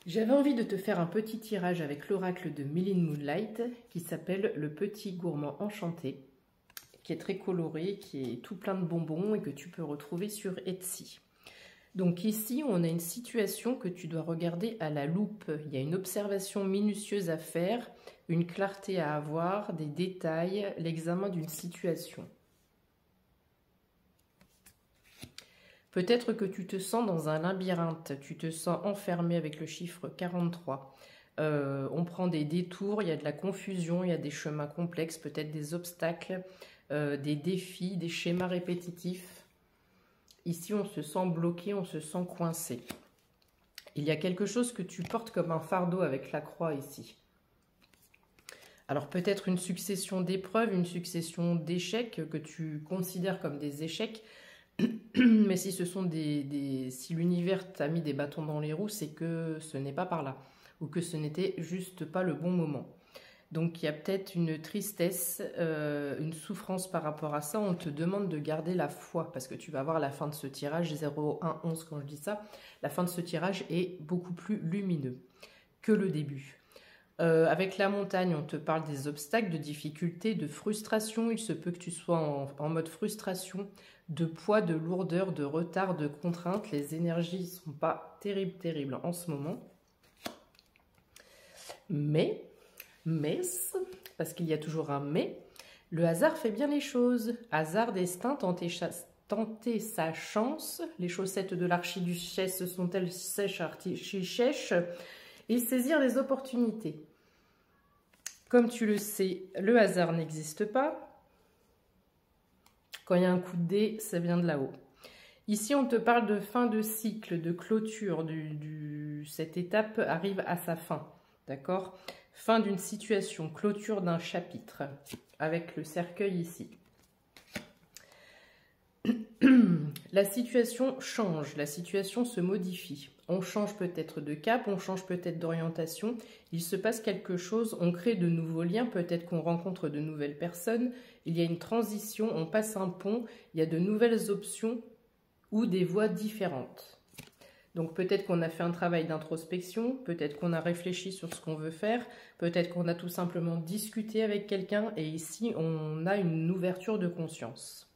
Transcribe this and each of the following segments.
J'avais envie de te faire un petit tirage avec l'oracle de Mylène Moonlight qui s'appelle Le Petit Gourmand Enchanté, qui est très coloré, qui est tout plein de bonbons et que tu peux retrouver sur Etsy. Donc ici, on a une situation que tu dois regarder à la loupe. Il y a une observation minutieuse à faire, une clarté à avoir, des détails, l'examen d'une situation. Peut-être que tu te sens dans un labyrinthe, tu te sens enfermé avec le chiffre 43. On prend des détours, il y a de la confusion, il y a des chemins complexes, peut-être des obstacles, des défis, des schémas répétitifs. Ici, on se sent bloqué, on se sent coincé. Il y a quelque chose que tu portes comme un fardeau avec la croix ici. Alors peut-être une succession d'épreuves, une succession d'échecs que tu considères comme des échecs. Mais si ce sont si l'univers t'a mis des bâtons dans les roues, c'est que ce n'est pas par là, ou que ce n'était juste pas le bon moment. Donc il y a peut-être une tristesse, une souffrance par rapport à ça. On te demande de garder la foi, parce que tu vas voir la fin de ce tirage, 0,1,11 quand je dis ça, la fin de ce tirage est beaucoup plus lumineux que le début. Avec la montagne, on te parle des obstacles, de difficultés, de frustration. Il se peut que tu sois en mode frustration, de poids, de lourdeur, de retard, de contraintes. Les énergies ne sont pas terribles en ce moment. Mais, parce qu'il y a toujours un mais, le hasard fait bien les choses. Hasard, destin, tenter sa chance. Les chaussettes de l'archiduchesse sont-elles sèches, archichèches? Et saisir les opportunités. Comme tu le sais, le hasard n'existe pas. Quand il y a un coup de dé, ça vient de là-haut. Ici, on te parle de fin de cycle, de clôture. Cette étape arrive à sa fin. D'accord? Fin d'une situation, clôture d'un chapitre. Avec le cercueil ici. La situation change, la situation se modifie. On change peut-être de cap, on change peut-être d'orientation. Il se passe quelque chose, on crée de nouveaux liens, peut-être qu'on rencontre de nouvelles personnes. Il y a une transition, on passe un pont, il y a de nouvelles options ou des voies différentes. Donc peut-être qu'on a fait un travail d'introspection, peut-être qu'on a réfléchi sur ce qu'on veut faire, peut-être qu'on a tout simplement discuté avec quelqu'un et ici on a une ouverture de conscience.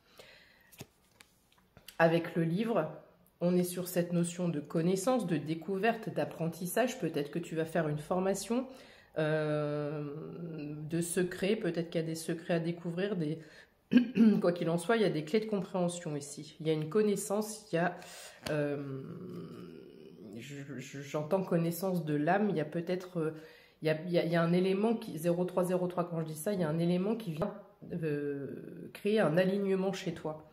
Avec le livre, on est sur cette notion de connaissance, de découverte, d'apprentissage. Peut-être que tu vas faire une formation de secrets. Peut-être qu'il y a des secrets à découvrir. Quoi qu'il en soit, il y a des clés de compréhension ici. Il y a une connaissance, il y a... j'entends connaissance de l'âme. Il y a peut-être... il y a un élément qui... 0303, quand je dis ça, il y a un élément qui vient créer un alignement chez toi.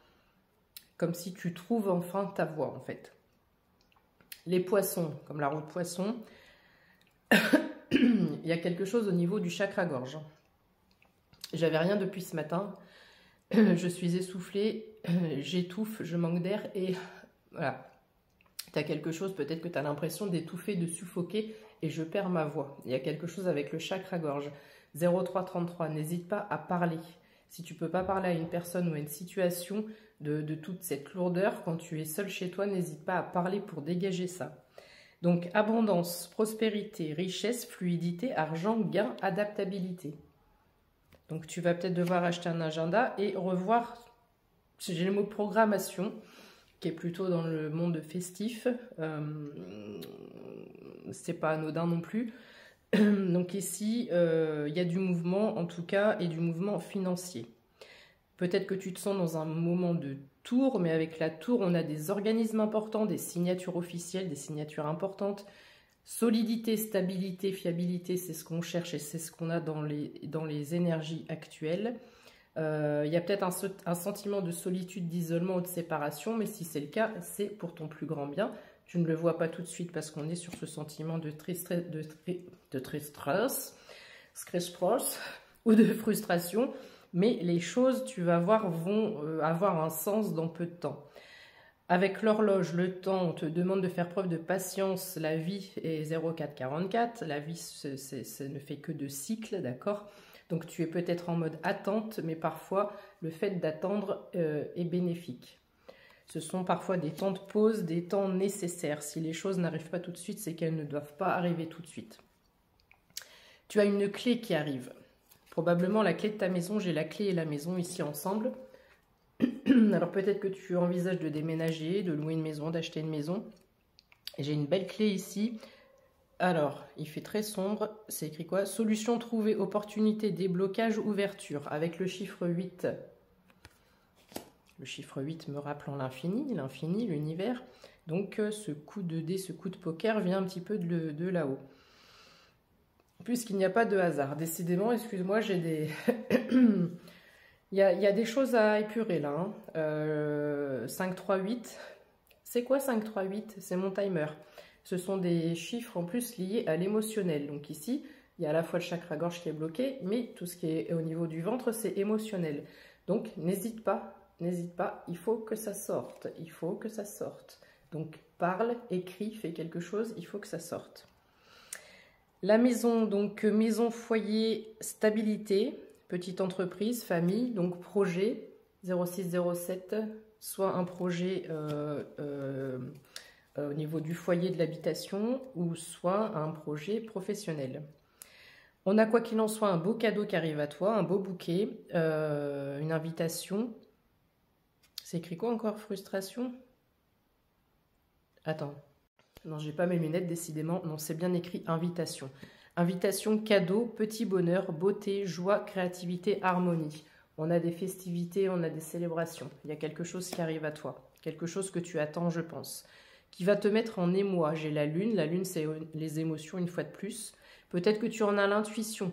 Comme si tu trouves enfin ta voie, en fait. Les poissons, comme la roue de poisson, il y a quelque chose au niveau du chakra-gorge. J'avais rien depuis ce matin. Je suis essoufflée, j'étouffe, je manque d'air et voilà. Tu as quelque chose, peut-être que tu as l'impression d'étouffer, de suffoquer et je perds ma voix. Il y a quelque chose avec le chakra-gorge. 0333, n'hésite pas à parler. Si tu ne peux pas parler à une personne ou à une situation de toute cette lourdeur, quand tu es seul chez toi, n'hésite pas à parler pour dégager ça. Donc, abondance, prospérité, richesse, fluidité, argent, gain, adaptabilité. Donc, tu vas peut-être devoir acheter un agenda et revoir, j'ai le mot programmation, qui est plutôt dans le monde festif. C'est pas anodin non plus. Donc ici, il y a du mouvement en tout cas et du mouvement financier. Peut-être que tu te sens dans un moment de tour, mais avec la tour, on a des organismes importants, des signatures officielles, des signatures importantes. Solidité, stabilité, fiabilité, c'est ce qu'on cherche et c'est ce qu'on a dans les énergies actuelles. Il y a peut-être un sentiment de solitude, d'isolement ou de séparation, mais si c'est le cas, c'est pour ton plus grand bien. Tu ne le vois pas tout de suite parce qu'on est sur ce sentiment de tristesse ou de frustration. Mais les choses, tu vas voir, vont avoir un sens dans peu de temps. Avec l'horloge, le temps, on te demande de faire preuve de patience. La vie est 0444. La vie, ça ne fait que de cycles, d'accord? Donc tu es peut-être en mode attente, mais parfois le fait d'attendre est bénéfique. Ce sont parfois des temps de pause, des temps nécessaires. Si les choses n'arrivent pas tout de suite, c'est qu'elles ne doivent pas arriver tout de suite. Tu as une clé qui arrive. Probablement la clé de ta maison. J'ai la clé et la maison ici ensemble. Alors peut-être que tu envisages de déménager, de louer une maison, d'acheter une maison. J'ai une belle clé ici. Alors, il fait très sombre. C'est écrit quoi? Solution trouvée, opportunité, déblocage, ouverture. Avec le chiffre 8. Le chiffre 8 me rappelant l'infini, l'univers. Donc ce coup de dé, ce coup de poker vient un petit peu de là-haut. Puisqu'il n'y a pas de hasard. Décidément, excuse-moi, j'ai des... il y a des choses à épurer là. 5, 3, 8. C'est quoi 5, 3, 8? C'est mon timer. Ce sont des chiffres en plus liés à l'émotionnel. Donc ici, il y a à la fois le chakra-gorge qui est bloqué, mais tout ce qui est au niveau du ventre, c'est émotionnel. Donc n'hésite pas, il faut que ça sorte, il faut que ça sorte. Donc parle, écris, fais quelque chose, il faut que ça sorte. La maison, donc maison, foyer, stabilité, petite entreprise, famille, donc projet 0607, soit un projet au niveau du foyer de l'habitation ou soit un projet professionnel. On a quoi qu'il en soit un beau cadeau qui arrive à toi, un beau bouquet, une invitation. C'est écrit quoi encore? Frustration? Attends. Non, j'ai pas mes lunettes, décidément. Non, c'est bien écrit invitation. Invitation, cadeau, petit bonheur, beauté, joie, créativité, harmonie. On a des festivités, on a des célébrations. Il y a quelque chose qui arrive à toi. Quelque chose que tu attends, je pense. Qui va te mettre en émoi. J'ai la lune. La lune, c'est les émotions une fois de plus. Peut-être que tu en as l'intuition.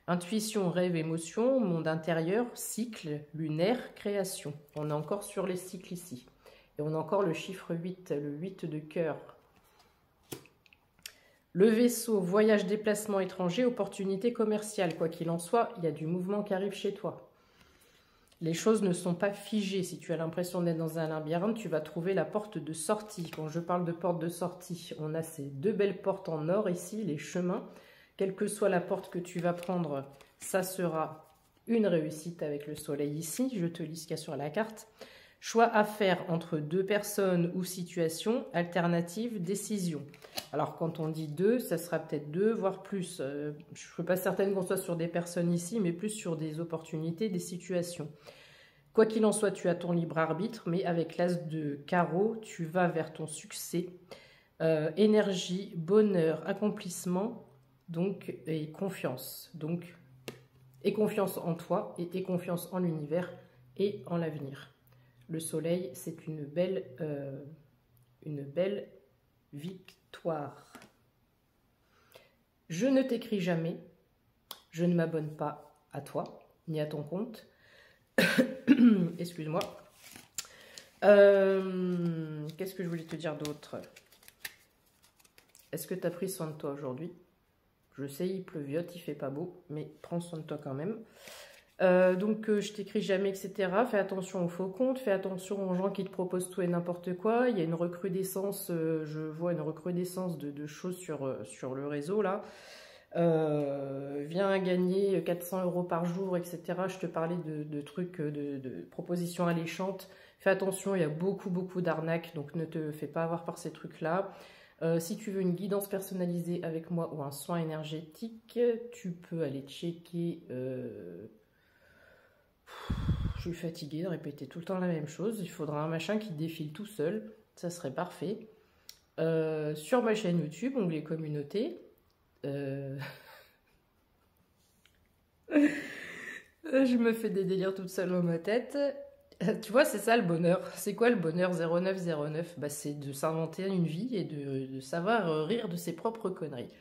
Intuition, rêve, émotion, monde intérieur, cycle, lunaire, création. On est encore sur les cycles ici. Et on a encore le chiffre 8, le 8 de cœur. Le vaisseau, voyage, déplacement étranger, opportunité commerciale. Quoi qu'il en soit, il y a du mouvement qui arrive chez toi. Les choses ne sont pas figées. Si tu as l'impression d'être dans un labyrinthe, tu vas trouver la porte de sortie. Quand je parle de porte de sortie, on a ces deux belles portes en or ici, les chemins. Quelle que soit la porte que tu vas prendre, ça sera une réussite avec le soleil ici. Je te lis ce qu'il y a sur la carte. Choix à faire entre deux personnes ou situations, alternative, décision. Alors quand on dit deux, ça sera peut-être deux, voire plus. Je ne suis pas certaine qu'on soit sur des personnes ici, mais plus sur des opportunités, des situations. Quoi qu'il en soit, tu as ton libre arbitre, mais avec l'as de carreau, tu vas vers ton succès. Énergie, bonheur, accomplissement, donc, et confiance. Donc, et confiance en toi, et confiance en l'univers et en l'avenir. Le soleil, c'est une belle victoire. Je ne t'écris jamais, je ne m'abonne pas à toi, ni à ton compte. Excuse-moi. Qu'est-ce que je voulais te dire d'autre? Est-ce que tu as pris soin de toi aujourd'hui? Je sais, il pleuviote, il fait pas beau, mais prends soin de toi quand même. Je t'écris jamais, etc. Fais attention aux faux comptes, fais attention aux gens qui te proposent tout et n'importe quoi. Il y a une recrudescence, je vois une recrudescence de choses sur le réseau là. Viens gagner 400 € par jour, etc. Je te parlais de trucs, de propositions alléchantes. Fais attention, il y a beaucoup d'arnaques, donc ne te fais pas avoir par ces trucs-là. Si tu veux une guidance personnalisée avec moi ou un soin énergétique, tu peux aller checker... Je suis fatiguée de répéter tout le temps la même chose. Il faudra un machin qui défile tout seul. Ça serait parfait. Sur ma chaîne YouTube, onglet communauté. Je me fais des délires toute seule dans ma tête. Tu vois, c'est ça le bonheur. C'est quoi le bonheur 0909? Bah, c'est de s'inventer une vie et de savoir rire de ses propres conneries.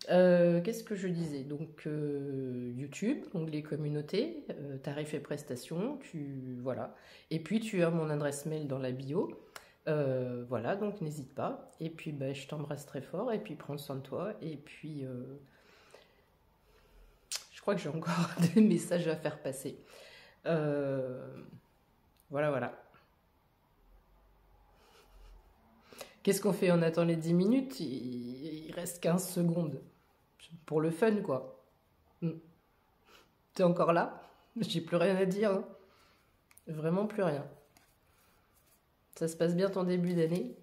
Qu'est-ce que je disais? Donc YouTube, onglet communauté, tarifs et prestations, voilà. Et puis tu as mon adresse mail dans la bio. Voilà, donc n'hésite pas. Et puis bah, je t'embrasse très fort. Et puis prends soin de toi. Et puis je crois que j'ai encore des messages à faire passer. Voilà. Qu'est-ce qu'on fait? On attend les 10 minutes, il reste 15 secondes. Pour le fun, quoi. T'es encore là? J'ai plus rien à dire. Hein. Vraiment plus rien. Ça se passe bien ton début d'année?